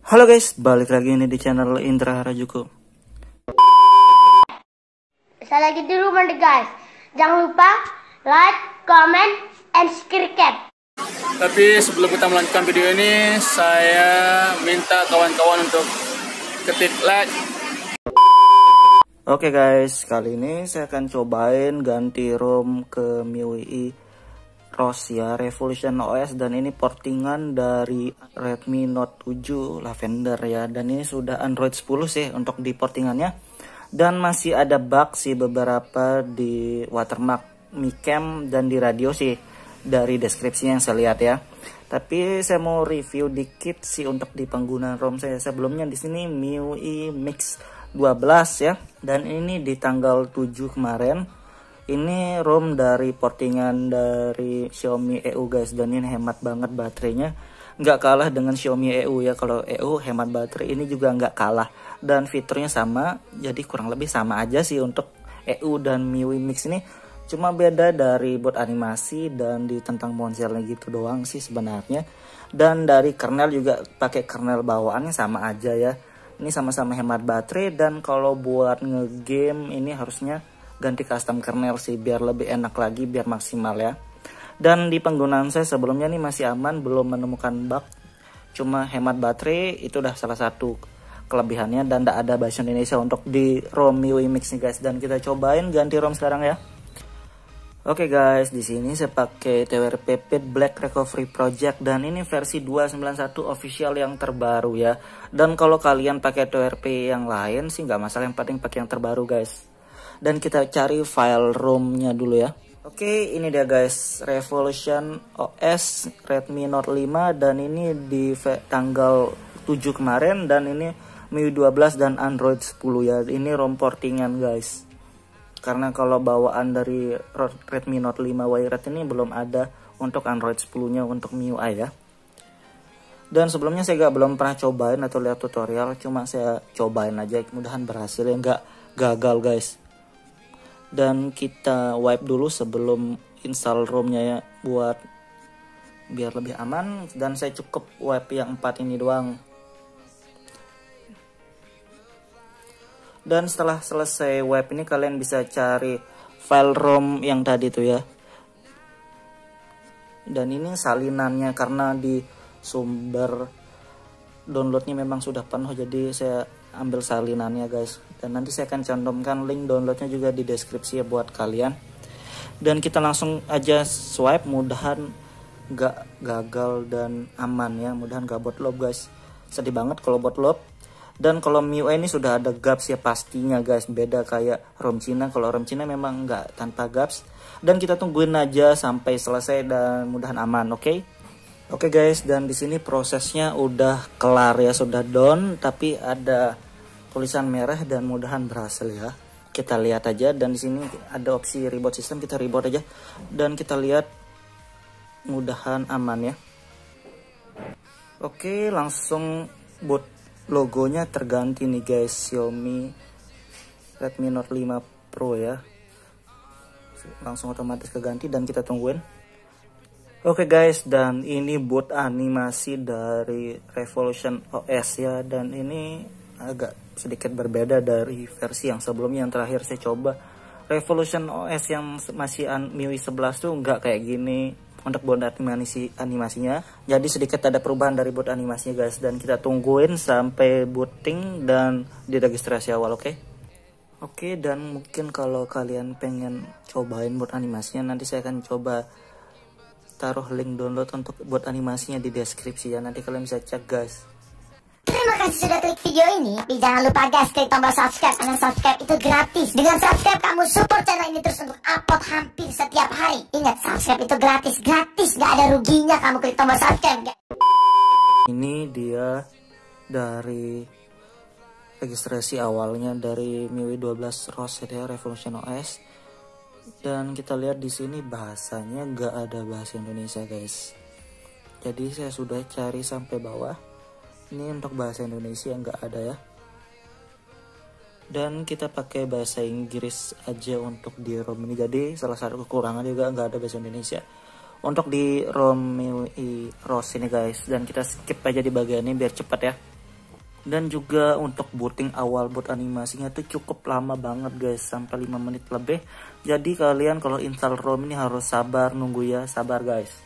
Halo guys, balik lagi ini di channel Indra Harajuku. Saya lagi di rumah nih guys. Jangan lupa like, comment, and subscribe. Tapi sebelum kita melanjutkan video ini, saya minta kawan-kawan untuk ketik like. Oke guys, kali ini saya akan cobain ganti ROM ke MIUI ROS ya, Revolution OS, dan ini portingan dari Redmi Note 7 Lavender ya, dan ini sudah Android 10 sih untuk di portingannya, dan masih ada bug sih beberapa di watermark Micam dan di radio sih dari deskripsi yang saya lihat ya. Tapi saya mau review dikit sih untuk di penggunaan ROM saya. Sebelumnya di sini MIUI Mix 12 ya, dan ini di tanggal 7 kemarin. Ini ROM dari portingan dari Xiaomi EU guys, dan ini hemat banget baterainya, nggak kalah dengan Xiaomi EU ya. Kalau EU hemat baterai, ini juga nggak kalah, dan fiturnya sama, jadi kurang lebih sama aja sih untuk EU dan MIUI Mix ini. Cuma beda dari buat animasi dan di tentang ponselnya gitu doang sih sebenarnya. Dan dari kernel juga pakai kernel bawaannya sama aja ya. Ini sama-sama hemat baterai, dan kalau buat ngegame ini harusnya ganti custom kernel sih biar lebih enak lagi, biar maksimal ya. Dan di penggunaan saya sebelumnya nih masih aman, belum menemukan bug. Cuma hemat baterai itu udah salah satu kelebihannya, dan tidak ada bahasa Indonesia untuk di ROM MIUI Mix nih guys. Dan kita cobain ganti ROM sekarang ya. Oke guys, di sini saya pakai TWRP Pit Black Recovery Project, dan ini versi 291 official yang terbaru ya. Dan kalau kalian pakai TWRP yang lain sih nggak masalah, yang penting pakai yang terbaru guys. Dan kita cari file ROM-nya dulu ya. Oke, ini dia guys, Revolution OS Redmi Note 5, dan ini di tanggal 7 kemarin, dan ini MIUI 12 dan Android 10 ya. Ini ROM portingan guys. Karena kalau bawaan dari Redmi Note 5 Wired ini belum ada untuk Android 10-nya untuk MIUI ya. Dan sebelumnya saya belum pernah cobain atau lihat tutorial, cuma saya cobain aja, mudahan berhasil ya, nggak gagal guys. Dan kita wipe dulu sebelum install ROM-nya ya, buat biar lebih aman. Dan saya cukup wipe yang 4 ini doang. Dan setelah selesai wipe ini, kalian bisa cari file ROM yang tadi tuh ya. Dan ini salinannya, karena di sumber downloadnya memang sudah penuh, jadi saya ambil salinannya guys. Dan nanti saya akan cantumkan link downloadnya juga di deskripsi ya buat kalian. Dan kita langsung aja swipe, mudahan gak gagal dan aman ya, mudahan gak bootloop guys. Sedih banget kalau bootloop. Dan kalau MIUI ini sudah ada gaps ya pastinya guys, beda kayak ROM Cina. Kalau ROM Cina memang nggak tanpa gaps. Dan kita tungguin aja sampai selesai dan mudahan aman, oke? Oke guys, dan di sini prosesnya udah kelar ya, sudah down, tapi ada tulisan merah, dan mudahan berhasil ya. Kita lihat aja, dan di sini ada opsi reboot system, kita reboot aja, dan kita lihat mudahan aman ya. Oke, langsung boot. Logonya terganti nih guys, Xiaomi Redmi Note 5 Pro ya, langsung otomatis keganti, dan kita tungguin. Oke guys, dan ini boot animasi dari Revolution OS ya, dan ini agak sedikit berbeda dari versi yang sebelumnya. Yang terakhir saya coba Revolution OS yang masih MIUI 11 tuh nggak kayak gini untuk boot animasinya, jadi sedikit ada perubahan dari boot animasinya guys. Dan kita tungguin sampai booting dan diregistrasi awal, oke? Oke, dan mungkin kalau kalian pengen cobain boot animasinya, nanti saya akan coba taruh link download untuk buat animasinya di deskripsi ya, nanti kalian bisa cek guys. Terima kasih sudah klik video ini. Tapi jangan lupa guys, klik tombol subscribe, karena subscribe itu gratis. Dengan subscribe kamu support channel ini terus untuk upload hampir setiap hari. Ingat, subscribe itu gratis, gak ada ruginya kamu klik tombol subscribe guys. Ini dia dari registrasi awalnya dari MIUI 12 ROS ya, Revolution OS. Dan kita lihat di sini bahasanya nggak ada bahasa Indonesia guys. Jadi saya sudah cari sampai bawah. Ini untuk bahasa Indonesia nggak ada ya. Dan kita pakai bahasa Inggris aja untuk di ROM ini. Jadi salah satu kekurangan juga nggak ada bahasa Indonesia untuk di ROM MIUI ROS ini guys. Dan kita skip aja di bagian ini biar cepat ya. Dan juga untuk booting awal boot animasinya tuh cukup lama banget guys, sampai 5 menit lebih. Jadi kalian kalau install ROM ini harus sabar nunggu ya, sabar guys.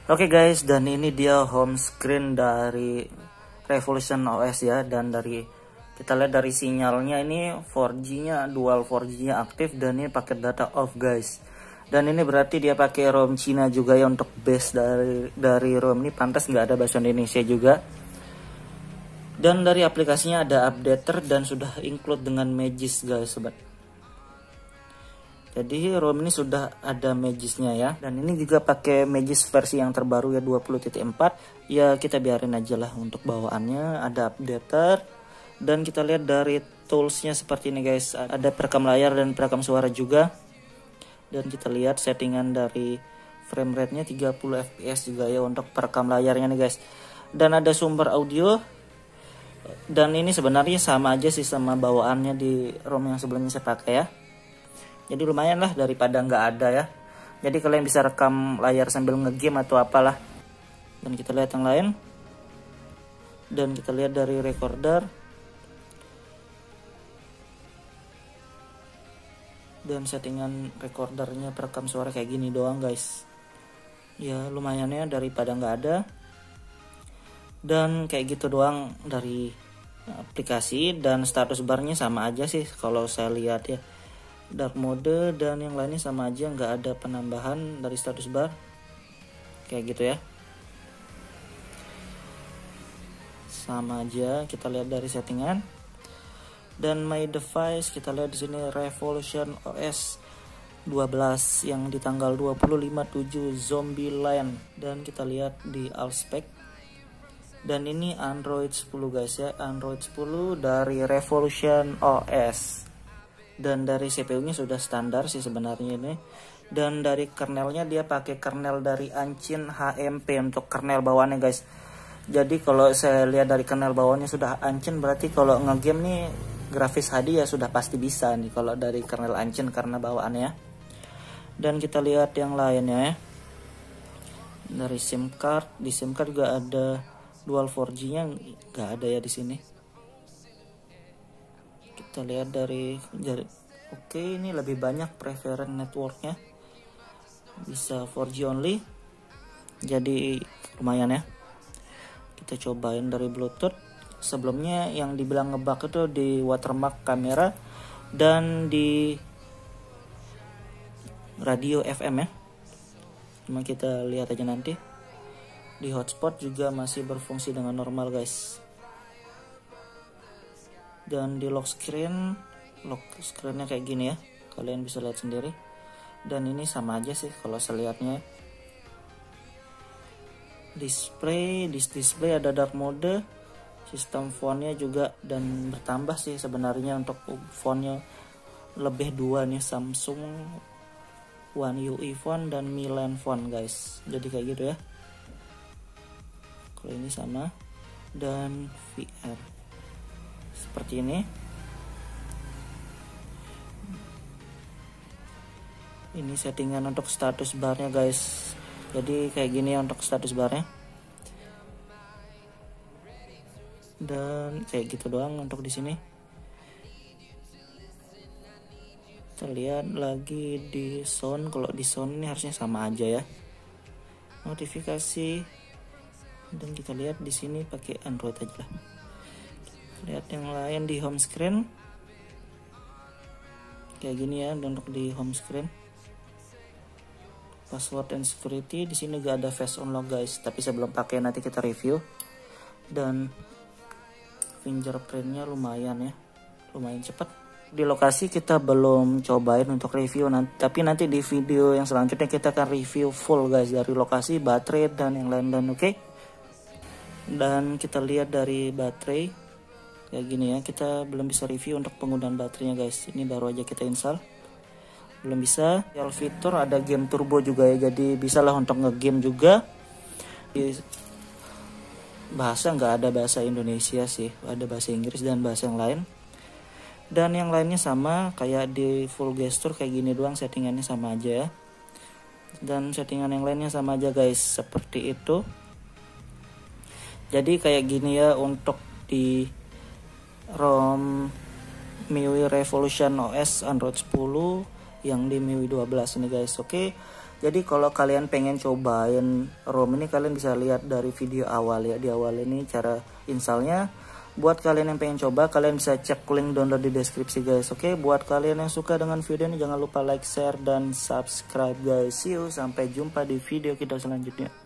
Oke guys, dan ini dia home screen dari Revolution OS ya. Dan dari kita lihat dari sinyalnya ini 4G-nya, dual 4G-nya aktif, dan ini paket data off guys. Dan ini berarti dia pakai ROM Cina juga ya untuk base dari ROM ini, pantas nggak ada bahasa Indonesia juga. Dan dari aplikasinya ada updater dan sudah include dengan Magis guys sobat. Jadi ROM ini sudah ada Magisnya ya. Dan ini juga pakai Magis versi yang terbaru ya 20.4. Ya kita biarin aja lah untuk bawaannya. Ada updater. Dan kita lihat dari toolsnya seperti ini guys. Ada perekam layar dan perekam suara juga. Dan kita lihat settingan dari frame rate nya 30 fps juga ya untuk perekam layarnya nih guys. Dan ada sumber audio. Dan ini sebenarnya sama aja sih sama bawaannya di ROM yang sebelumnya saya pakai ya. Jadi lumayan lah daripada nggak ada ya. Jadi kalian bisa rekam layar sambil ngegame atau apalah. Dan kita lihat yang lain. Dan kita lihat dari recorder. Dan settingan recordernya perekam suara kayak gini doang guys. Ya lumayan ya daripada nggak ada. Dan kayak gitu doang dari aplikasi. Dan status barnya sama aja sih kalau saya lihat ya. Dark mode dan yang lainnya sama aja, nggak ada penambahan dari status bar kayak gitu ya, sama aja. Kita lihat dari settingan dan my device, kita lihat di sini Revolution OS 12 yang di tanggal 25/7 Zombieland. Dan kita lihat di all spec, dan ini Android 10 guys ya, Android 10 dari Revolution OS. Dan dari CPU-nya sudah standar sih sebenarnya ini. Dan dari kernelnya dia pakai kernel dari Ancin HMP untuk kernel bawaannya guys. Jadi kalau saya lihat dari kernel bawaannya sudah Ancin, berarti kalau ngegame nih grafis HD ya sudah pasti bisa nih kalau dari kernel Ancin karena bawaannya. Dan kita lihat yang lainnya ya. Dari SIM card, di SIM card juga ada dual 4G-nya, nggak ada ya di sini. Kita lihat dari oke, ini lebih banyak preference networknya, bisa 4G only, jadi lumayan ya. Kita cobain dari Bluetooth. Sebelumnya yang dibilang ngebug itu di watermark kamera dan di radio FM ya, cuma kita lihat aja nanti. Di hotspot juga masih berfungsi dengan normal guys. Dan di lock screennya kayak gini ya, kalian bisa lihat sendiri. Dan ini sama aja sih kalau saya lihatnya. Display ada dark mode, sistem fontnya juga, dan bertambah sih sebenarnya untuk fontnya lebih dua nih, Samsung One UI font dan Milan font guys. Jadi kayak gitu ya. Kalau ini sama, dan VR seperti ini. Ini settingan untuk status barnya guys. Jadi kayak gini ya untuk status barnya. Dan kayak gitu doang untuk di sini. Kita lihat lagi di sound. Kalau di sound ini harusnya sama aja ya. Notifikasi. Dan kita lihat di sini pakai Android aja lah. Lihat yang lain di home screen kayak gini ya. Dan untuk di home screen password and security, di sini gak ada face unlock guys, tapi saya belum pakai, nanti kita review. Dan fingerprintnya lumayan ya, lumayan cepat. Di lokasi kita belum cobain untuk review nanti, tapi nanti di video yang selanjutnya kita akan review full guys dari lokasi, baterai dan yang lain-lain. Oke. Dan kita lihat dari baterai kayak gini ya, kita belum bisa review untuk penggunaan baterainya guys, ini baru aja kita install, belum bisa. Fitur ada game turbo juga ya, jadi bisalah untuk ngegame juga. Di bahasa nggak ada bahasa Indonesia sih, ada bahasa Inggris dan bahasa yang lain. Dan yang lainnya sama kayak di full gesture kayak gini doang, settingannya sama aja ya. Dan settingan yang lainnya sama aja guys, seperti itu. Jadi kayak gini ya untuk di di ROM MIUI Revolution OS Android 10 yang di MIUI 12 ini guys. Oke, jadi kalau kalian pengen cobain ROM ini, kalian bisa lihat dari video awal ya. Di awal ini cara installnya. Buat kalian yang pengen coba, kalian bisa cek link download di deskripsi guys. Oke, buat kalian yang suka dengan video ini, jangan lupa like, share, dan subscribe guys. See you, sampai jumpa di video kita selanjutnya.